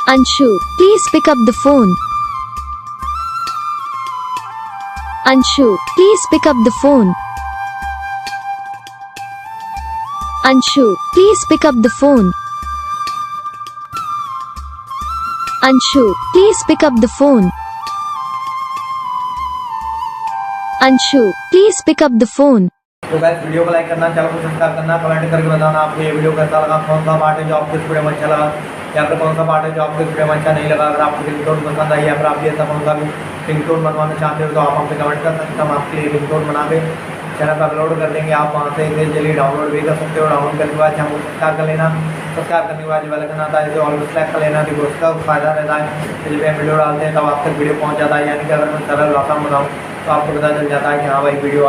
Anshu, please pick up the phone. Anshu, please pick up the phone. Anshu, please pick up the phone. Anshu, please pick up the phone. Anshu, please pick up the phone. तो guys video को like करना, channel को subscribe करना, comment करके बताना आपको ये video कैसा लगा, कौन सा पार्ट है जो आपको इस वीडियो में अच्छा लगा या फिर कौन सा पार्ट है जो आपको इस वीडियो में अच्छा नहीं लगा। अगर आपको रिंगटोन पसंद आई या फिर आप भी ऐसा कौन सा भी रिंगटोन बनवाना चाहते हो तो आप हमसे कमेंट कर सकते हैं। हम आपके लिए रिंगटोन बना के चैनल पर अपलोड कर देंगे। आप वहाँ से इसे जल्दी डाउनलोड भी कर सकते हो। डाउनलोड करने के बाद चैनल को सब्सक्राइब कर लेना। सब्सक्राइब करने के बाद जो बेल आइकन आता है इसे ऑल सेलेक्ट कर लेना, देखो उसका फायदा रहता है। तो जब हम वीडियो डालते हैं तब आप तक वीडियो पहुँच जाता है, यानी कि अगर मैं सरल भाषा में बताऊँ तो आपको पता चल जाता है कि हाँ भाई वीडियो